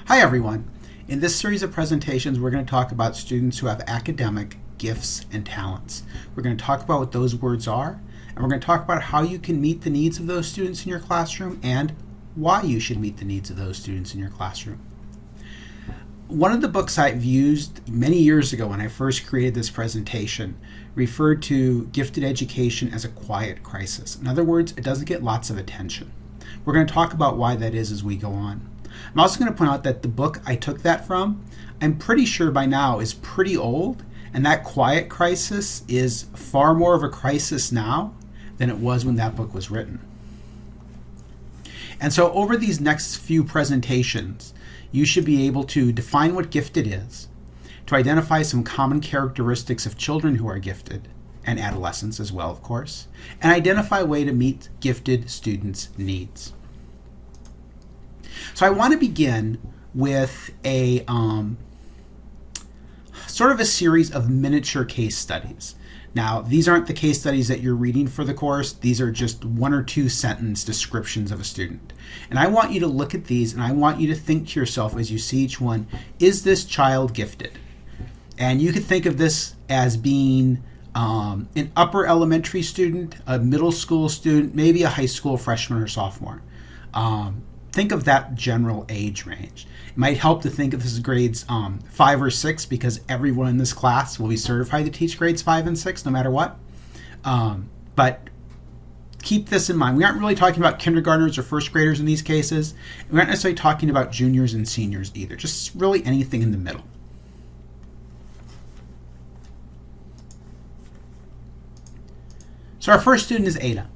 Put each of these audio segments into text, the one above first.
Hi everyone. In this series of presentations, we're going to talk about students who have academic gifts and talents. We're going to talk about what those words are, and we're going to talk about how you can meet the needs of those students in your classroom and why you should meet the needs of those students in your classroom. One of the books I've used many years ago when I first created this presentation referred to gifted education as a quiet crisis. In other words, it doesn't get lots of attention. We're going to talk about why that is as we go on. I'm also going to point out that the book I took that from, I'm pretty sure by now is pretty old, and that quiet crisis is far more of a crisis now than it was when that book was written. And so over these next few presentations, you should be able to define what gifted is, to identify some common characteristics of children who are gifted, and adolescents as well, of course, and identify a way to meet gifted students' needs. So I want to begin with a sort of a series of miniature case studies. Now, these aren't the case studies that you're reading for the course. These are just 1 or 2 sentence descriptions of a student. And I want you to look at these and I want you to think to yourself as you see each one, is this child gifted? And you could think of this as being an upper elementary student, a middle school student, maybe a high school freshman or sophomore. Think of that general age range. It might help to think of this as grades 5 or 6 because everyone in this class will be certified to teach grades 5 and 6 no matter what. But keep this in mind. We aren't really talking about kindergartners or first graders in these cases. We aren't necessarily talking about juniors and seniors either, just really anything in the middle. So our first student is Ada.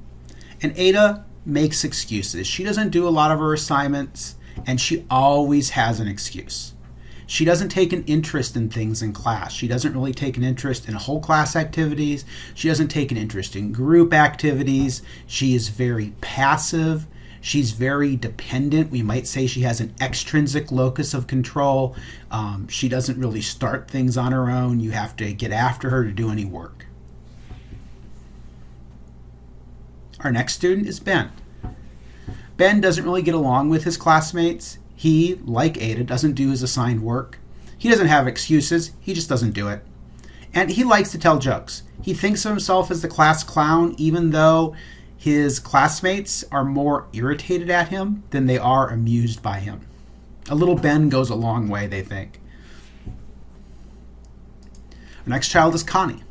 And Ada makes excuses. She doesn't do a lot of her assignments, and she always has an excuse. She doesn't take an interest in things in class. She doesn't really take an interest in whole class activities. She doesn't take an interest in group activities. She is very passive. She's very dependent. We might say she has an extrinsic locus of control. She doesn't really start things on her own. You have to get after her to do any work. Our next student is Ben. Ben doesn't really get along with his classmates. He, like Ada, doesn't do his assigned work. He doesn't have excuses. He just doesn't do it. And he likes to tell jokes. He thinks of himself as the class clown, even though his classmates are more irritated at him than they are amused by him. A little Ben goes a long way, they think. Our next child is Connie.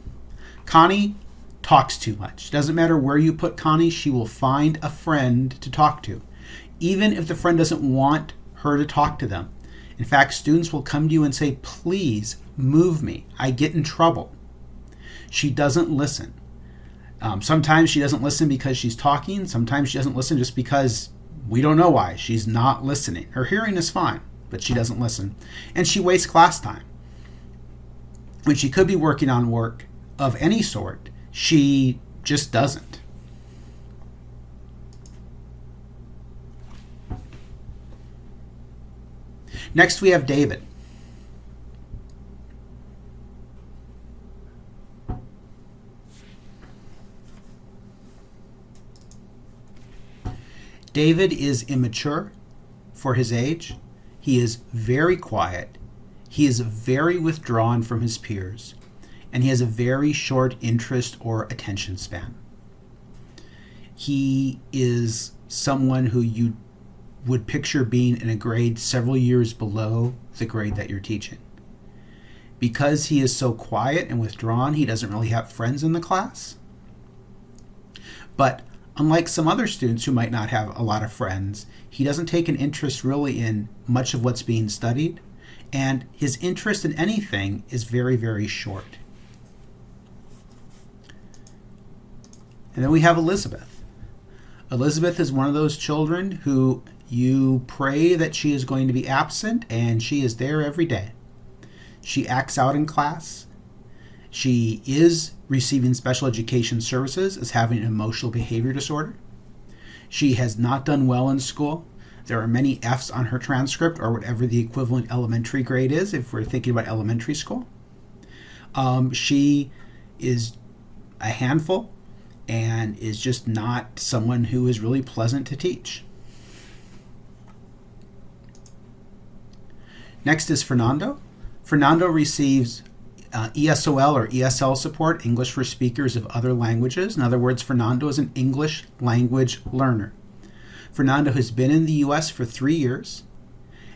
Connie talks too much. Doesn't matter where you put Connie, she will find a friend to talk to, even if the friend doesn't want her to talk to them. In fact, students will come to you and say, please move me. I get in trouble. She doesn't listen. Sometimes she doesn't listen because she's talking. Sometimes she doesn't listen just because we don't know why. She's not listening. Her hearing is fine, but she doesn't listen. And she wastes class time. When she could be working on work of any sort, she just doesn't. Next, we have David. David is immature for his age. He is very quiet. He is very withdrawn from his peers. And he has a very short interest or attention span. He is someone who you would picture being in a grade several years below the grade that you're teaching. Because he is so quiet and withdrawn, he doesn't really have friends in the class. But unlike some other students who might not have a lot of friends, he doesn't take an interest really in much of what's being studied, and his interest in anything is very, very short. And then we have Elizabeth. Elizabeth is one of those children who you pray that she is going to be absent, and she is there every day. She acts out in class. She is receiving special education services as having an emotional behavior disorder. She has not done well in school. There are many F's on her transcript, or whatever the equivalent elementary grade is if we're thinking about elementary school. She is a handful and is just not someone who is really pleasant to teach. Next is Fernando. Fernando receives ESOL or ESL support, English for Speakers of Other Languages. In other words, Fernando is an English language learner. Fernando has been in the U.S. for 3 years,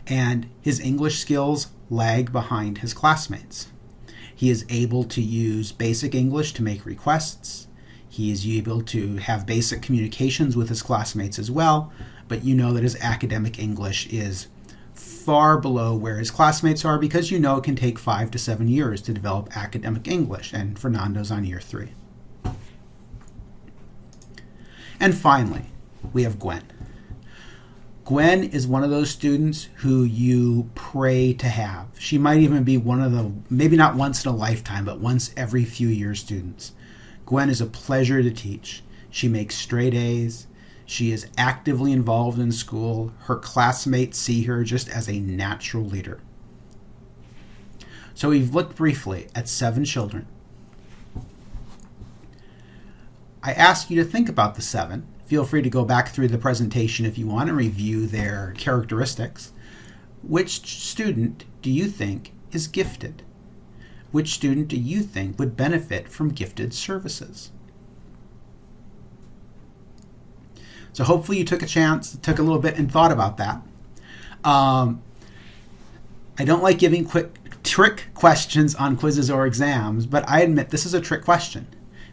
and his English skills lag behind his classmates. He is able to use basic English to make requests. He is able to have basic communications with his classmates as well, but you know that his academic English is far below where his classmates are, because you know it can take 5 to 7 years to develop academic English, and Fernando's on year 3. And finally, we have Gwen. Gwen is one of those students who you pray to have. She might even be one of the, maybe not once in a lifetime, but once every few years students. Gwen is a pleasure to teach. She makes straight A's. She is actively involved in school. Her classmates see her just as a natural leader. So we've looked briefly at 7 children. I ask you to think about the 7. Feel free to go back through the presentation if you want and review their characteristics. Which student do you think is gifted? Which student do you think would benefit from gifted services? So hopefully you took a chance, took a little bit and thought about that. I don't like giving quick trick questions on quizzes or exams, but I admit this is a trick question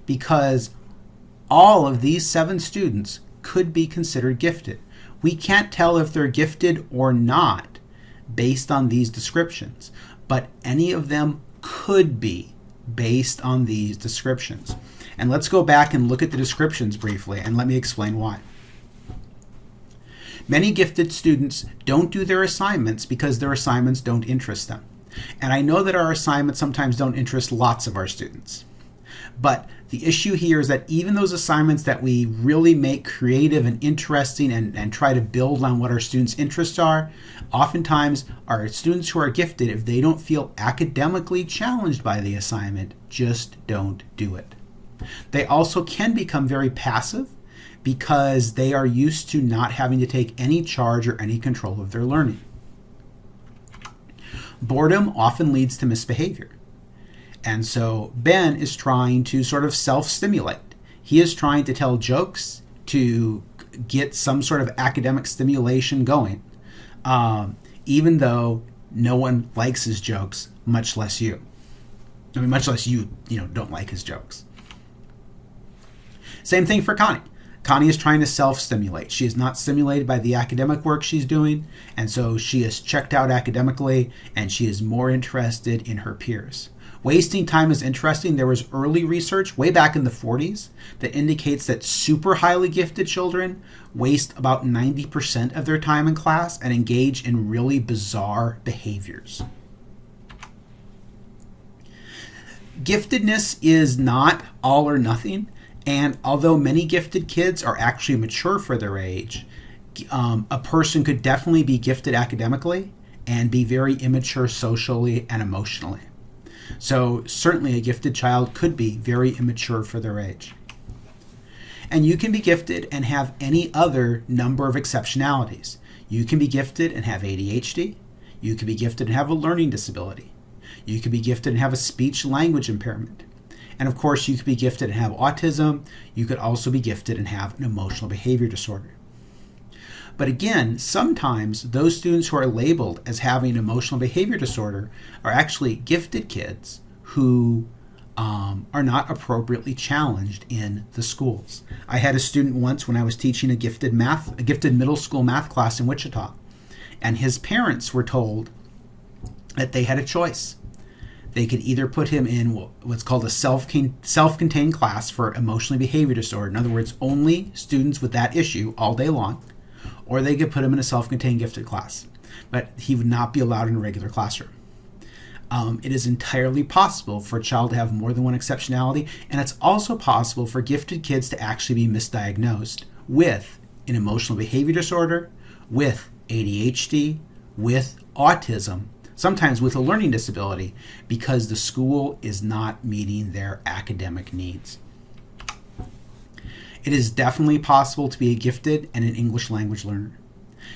because all of these 7 students could be considered gifted. We can't tell if they're gifted or not based on these descriptions, but any of them could be based on these descriptions. And let's go back and look at the descriptions briefly, and let me explain why. Many gifted students don't do their assignments because their assignments don't interest them. And I know that our assignments sometimes don't interest lots of our students. But the issue here is that even those assignments that we really make creative and interesting and try to build on what our students' interests are, oftentimes our students who are gifted, if they don't feel academically challenged by the assignment, just don't do it. They also can become very passive because they are used to not having to take any charge or any control of their learning. Boredom often leads to misbehavior. And so Ben is trying to sort of self-stimulate. He is trying to tell jokes to get some sort of academic stimulation going, even though no one likes his jokes, much less you. I mean, much less you don't like his jokes. Same thing for Connie. Connie is trying to self-stimulate. She is not stimulated by the academic work she's doing, and so she is checked out academically, and she is more interested in her peers. Wasting time is interesting. There was early research way back in the 40s that indicates that super highly gifted children waste about 90% of their time in class and engage in really bizarre behaviors. Giftedness is not all or nothing. And although many gifted kids are actually mature for their age, a person could definitely be gifted academically and be very immature socially and emotionally. So certainly a gifted child could be very immature for their age. And you can be gifted and have any other number of exceptionalities. You can be gifted and have ADHD. You can be gifted and have a learning disability. You can be gifted and have a speech language impairment. And of course, you could be gifted and have autism. You could also be gifted and have an emotional behavior disorder. But again, sometimes those students who are labeled as having an emotional behavior disorder are actually gifted kids who are not appropriately challenged in the schools. I had a student once when I was teaching a gifted middle school math class in Wichita, and his parents were told that they had a choice. They could either put him in what's called a self-contained class for emotional behavior disorder, in other words, only students with that issue all day long, or they could put him in a self-contained gifted class, but he would not be allowed in a regular classroom. It is entirely possible for a child to have more than one exceptionality, and it's also possible for gifted kids to actually be misdiagnosed with an emotional behavior disorder, with ADHD, with autism, sometimes with a learning disability, because the school is not meeting their academic needs. It is definitely possible to be a gifted and an English language learner.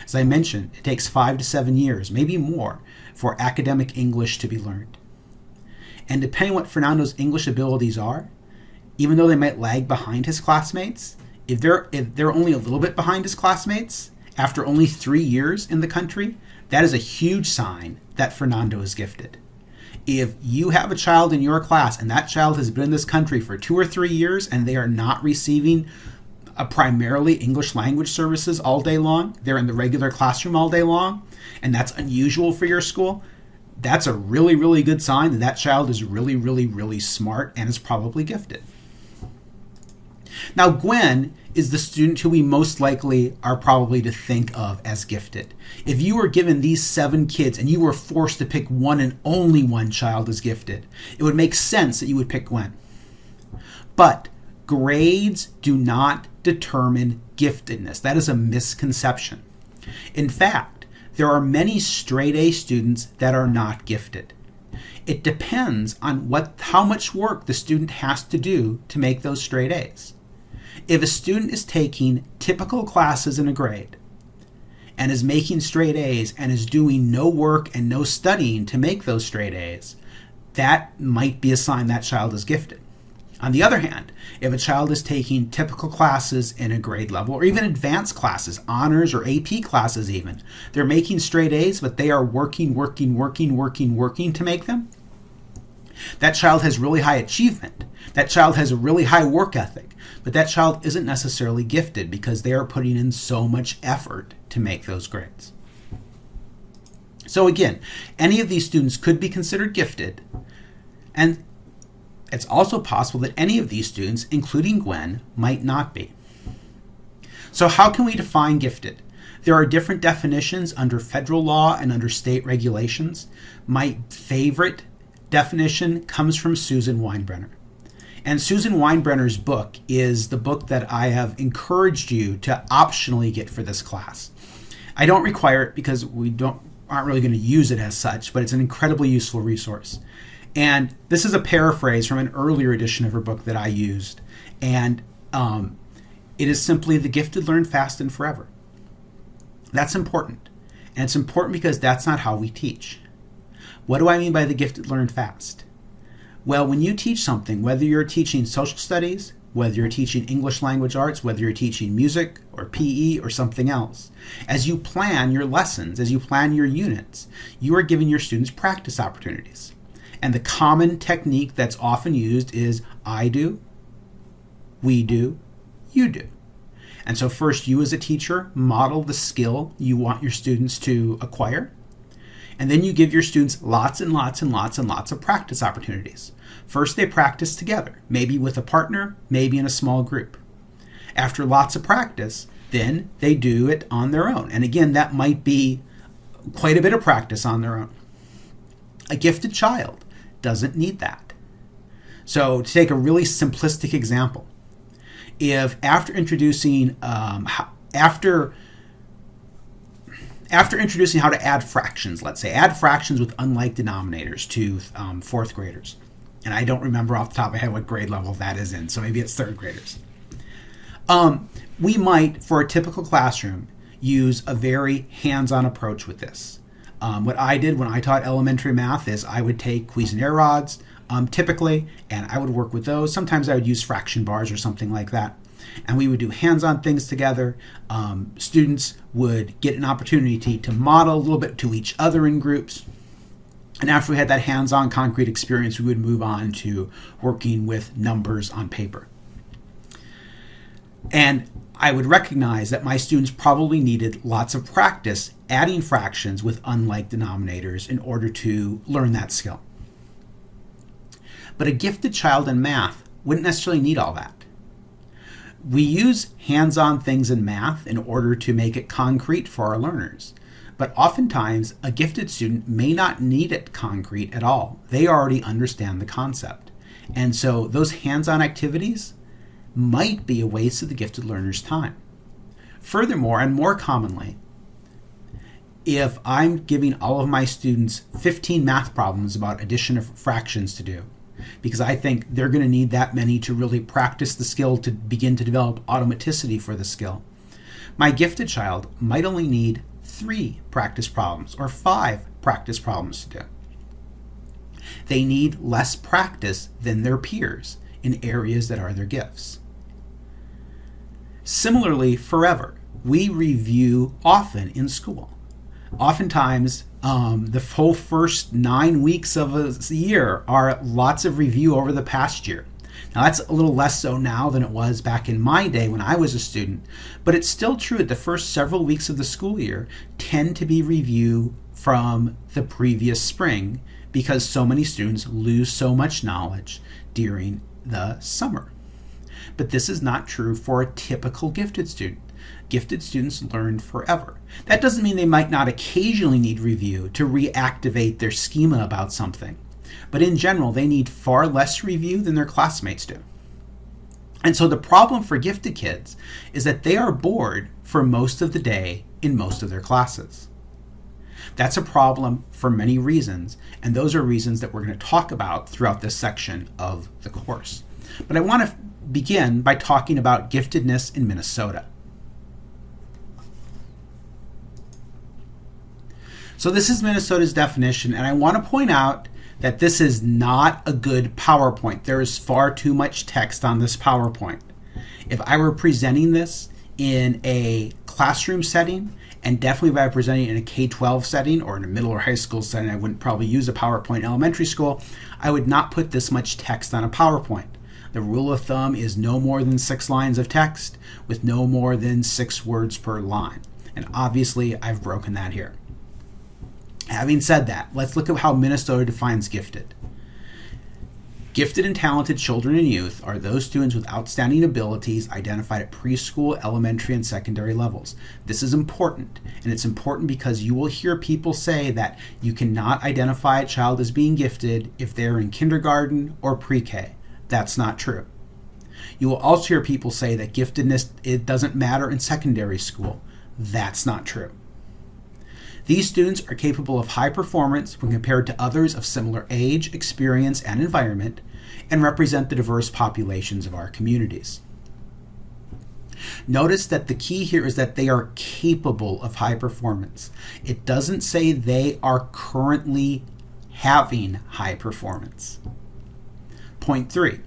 As I mentioned, it takes 5 to 7 years, maybe more, for academic English to be learned. And depending on what Fernando's English abilities are, even though they might lag behind his classmates, if they're only a little bit behind his classmates, after only 3 years in the country, that is a huge sign that Fernando is gifted. If you have a child in your class and that child has been in this country for 2 or 3 years and they are not receiving a primarily English language services all day long, they're in the regular classroom all day long, and that's unusual for your school, that's a really, really good sign that that child is really, really, really smart and is probably gifted. Now, Gwen is the student who we most likely are probably to think of as gifted. If you were given these 7 kids and you were forced to pick one and only one child as gifted, it would make sense that you would pick Gwen. But grades do not determine giftedness. That is a misconception. In fact, there are many straight A students that are not gifted. It depends on how much work the student has to do to make those straight A's. If a student is taking typical classes in a grade and is making straight A's and is doing no work and no studying to make those straight A's, that might be a sign that child is gifted. On the other hand, if a child is taking typical classes in a grade level or even advanced classes, honors or AP classes even, they're making straight A's, but they are working to make them, that child has really high achievement. That child has a really high work ethic, but that child isn't necessarily gifted because they are putting in so much effort to make those grades. So again, any of these students could be considered gifted, and it's also possible that any of these students, including Gwen, might not be. So how can we define gifted? There are different definitions under federal law and under state regulations. My favorite definition comes from Susan Weinbrenner. And Susan Weinbrenner's book is the book that I have encouraged you to optionally get for this class. I don't require it because aren't really going to use it as such, but it's an incredibly useful resource. And this is a paraphrase from an earlier edition of her book that I used. And it is simply "The gifted learn fast and forever." That's important. And it's important because that's not how we teach. What do I mean by the gifted learn fast? Well, when you teach something, whether you're teaching social studies, whether you're teaching English language arts, whether you're teaching music or PE or something else, as you plan your lessons, as you plan your units, you are giving your students practice opportunities. And the common technique that's often used is I do, we do, you do. And so first, you as a teacher model the skill you want your students to acquire. And then you give your students lots and lots of practice opportunities. First, they practice together, maybe with a partner, maybe in a small group. After lots of practice, then they do it on their own. And again, that might be quite a bit of practice on their own. A gifted child doesn't need that. So to take a really simplistic example, if after introducing how to add fractions, let's say, add fractions with unlike denominators to 4th graders. And I don't remember off the top of my head what grade level that is in, so maybe it's 3rd graders. We might, for a typical classroom, use a very hands-on approach with this. What I did when I taught elementary math is I would take Cuisenaire rods, typically, and I would work with those. Sometimes I would use fraction bars or something like that. And we would do hands-on things together. Students would get an opportunity to model a little bit to each other in groups. And after we had that hands-on concrete experience, we would move on to working with numbers on paper. And I would recognize that my students probably needed lots of practice adding fractions with unlike denominators in order to learn that skill. But a gifted child in math wouldn't necessarily need all that. We use hands-on things in math in order to make it concrete for our learners. But oftentimes, a gifted student may not need it concrete at all. They already understand the concept. And so those hands-on activities might be a waste of the gifted learner's time. Furthermore, and more commonly, if I'm giving all of my students 15 math problems about addition of fractions to do, because I think they're going to need that many to really practice the skill to begin to develop automaticity for the skill. My gifted child might only need 3 practice problems or 5 practice problems to do. They need less practice than their peers in areas that are their gifts. Similarly, forever, we review often in school. Oftentimes, the whole first 9 weeks of a year are lots of review over the past year. Now, that's a little less so now than it was back in my day when I was a student, but it's still true that the first several weeks of the school year tend to be review from the previous spring because so many students lose so much knowledge during the summer. But this is not true for a typical gifted student. Gifted students learn forever. That doesn't mean they might not occasionally need review to reactivate their schema about something, but in general, they need far less review than their classmates do. And so the problem for gifted kids is that they are bored for most of the day in most of their classes. That's a problem for many reasons, and those are reasons that we're going to talk about throughout this section of the course. But I want to begin by talking about giftedness in Minnesota. So this is Minnesota's definition, and I want to point out that this is not a good PowerPoint. There is far too much text on this PowerPoint. If I were presenting this in a classroom setting, and definitely if I were presenting in a K-12 setting or in a middle or high school setting, I wouldn't probably use a PowerPoint in elementary school, I would not put this much text on a PowerPoint. The rule of thumb is no more than 6 lines of text with no more than 6 words per line. And obviously, I've broken that here. Having said that, let's look at how Minnesota defines gifted. Gifted and talented children and youth are those students with outstanding abilities identified at preschool, elementary, and secondary levels. This is important, and it's important because you will hear people say that you cannot identify a child as being gifted if they're in kindergarten or pre-K. That's not true. You will also hear people say that giftedness, it doesn't matter in secondary school. That's not true. These students are capable of high performance when compared to others of similar age, experience, and environment, and represent the diverse populations of our communities. Notice that the key here is that they are capable of high performance. It doesn't say they are currently having high performance. Point 3.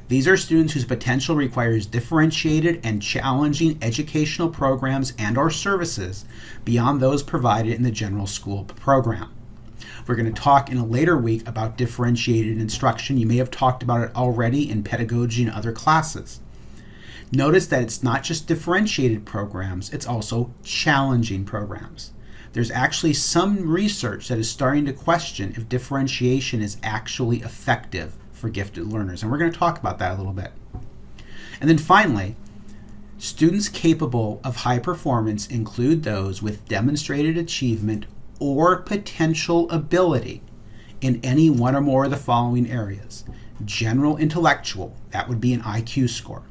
These are students whose potential requires differentiated and challenging educational programs and/or services beyond those provided in the general school program. We're going to talk in a later week about differentiated instruction. You may have talked about it already in pedagogy and other classes. Notice that it's not just differentiated programs, it's also challenging programs. There's actually some research that is starting to question if differentiation is actually effective for gifted learners, and we're going to talk about that a little bit. And then finally, students capable of high performance include those with demonstrated achievement or potential ability in any one or more of the following areas. General intellectual, that would be an IQ score.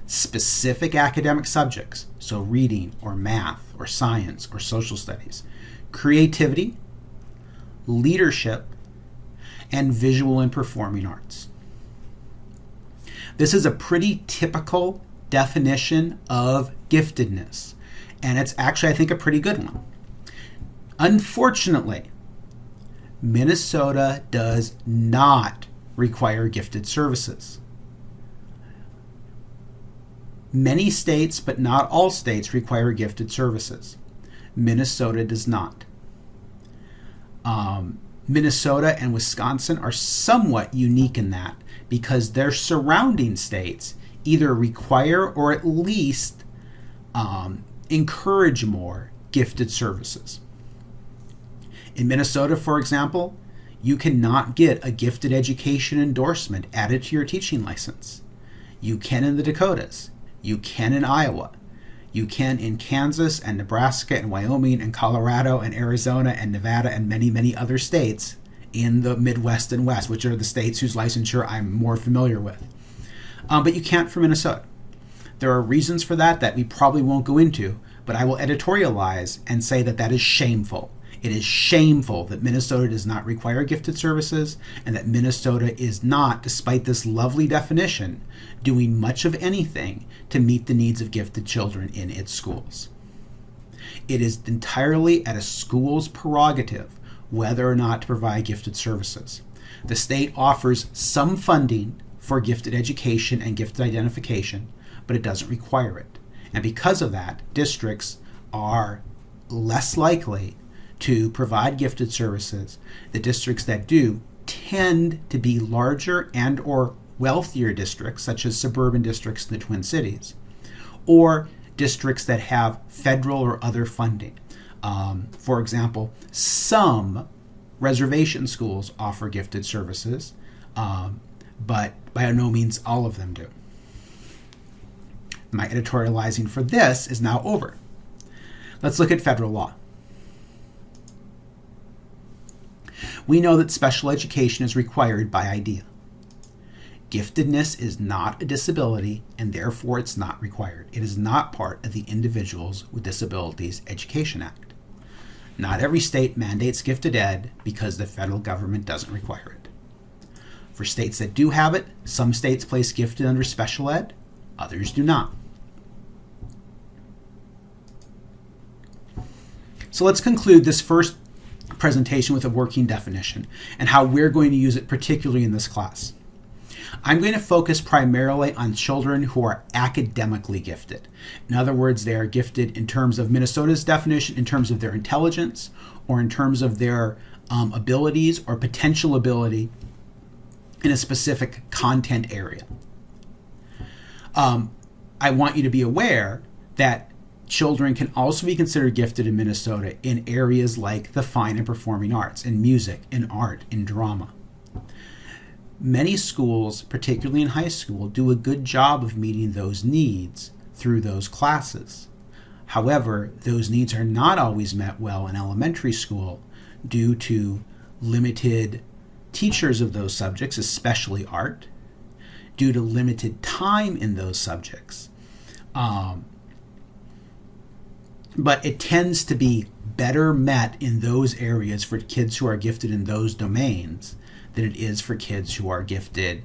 Specific academic subjects, so reading or math or science or social studies. Creativity, leadership, and visual and performing arts. This is a pretty typical definition of giftedness, and it's actually, I think, a pretty good one. Unfortunately, Minnesota does not require gifted services. Many states, but not all states, require gifted services. Minnesota does not. Minnesota and Wisconsin are somewhat unique in that because their surrounding states either require or at least encourage more gifted services. In Minnesota, for example, you cannot get a gifted education endorsement added to your teaching license. You can in the Dakotas. You can in Iowa. You can in Kansas and Nebraska and Wyoming and Colorado and Arizona and Nevada and many, many other states in the Midwest and West, which are the states whose licensure I'm more familiar with. But you can't for Minnesota. There are reasons for that we probably won't go into, but I will editorialize and say that that is shameful. It is shameful that Minnesota does not require gifted services and that Minnesota is not, despite this lovely definition, doing much of anything to meet the needs of gifted children in its schools. It is entirely at a school's prerogative whether or not to provide gifted services. The state offers some funding for gifted education and gifted identification, but it doesn't require it. And because of that, districts are less likely to provide gifted services. The districts that do tend to be larger and or wealthier districts, such as suburban districts in the Twin Cities, or districts that have federal or other funding. For example, some reservation schools offer gifted services, but by no means all of them do. My editorializing for this is now over. Let's look at federal law. We know that special education is required by IDEA. Giftedness is not a disability, and therefore it's not required. It is not part of the Individuals with Disabilities Education Act. Not every state mandates gifted ed because the federal government doesn't require it. For states that do have it, some states place gifted under special ed, others do not. So let's conclude this first presentation with a working definition and how we're going to use it particularly in this class. I'm going to focus primarily on children who are academically gifted. In other words, they are gifted in terms of Minnesota's definition, in terms of their intelligence, or in terms of their abilities or potential ability in a specific content area. I want you to be aware that children can also be considered gifted in Minnesota in areas like the fine and performing arts, in music, in art, in drama. Many schools, particularly in high school, do a good job of meeting those needs through those classes. However, those needs are not always met well in elementary school due to limited teachers of those subjects, especially art, due to limited time in those subjects. But it tends to be better met in those areas for kids who are gifted in those domains than it is for kids who are gifted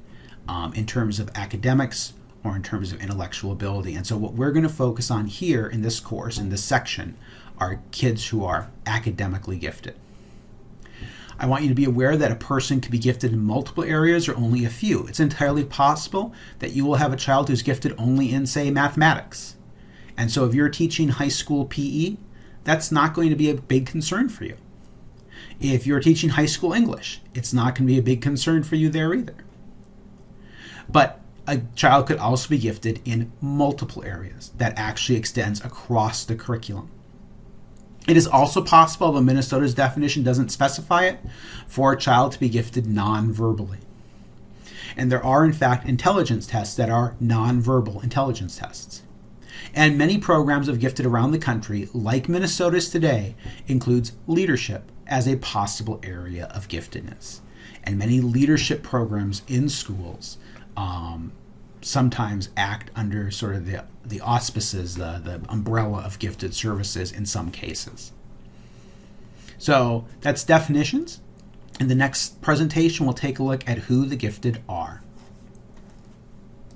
in terms of academics or in terms of intellectual ability. And so what we're going to focus on here in this course, in this section, are kids who are academically gifted. I want you to be aware that a person can be gifted in multiple areas or only a few. It's entirely possible that you will have a child who's gifted only in, say, mathematics. And so if you're teaching high school PE, that's not going to be a big concern for you. If you're teaching high school English, it's not going to be a big concern for you there either. But a child could also be gifted in multiple areas that actually extends across the curriculum. It is also possible, but Minnesota's definition doesn't specify it, for a child to be gifted non-verbally. And there are, in fact, intelligence tests that are non-verbal intelligence tests. And many programs of gifted around the country, like Minnesota's today, includes leadership as a possible area of giftedness. And many leadership programs in schools sometimes act under sort of the auspices, the umbrella of gifted services in some cases. So that's definitions. In the next presentation, we'll take a look at who the gifted are.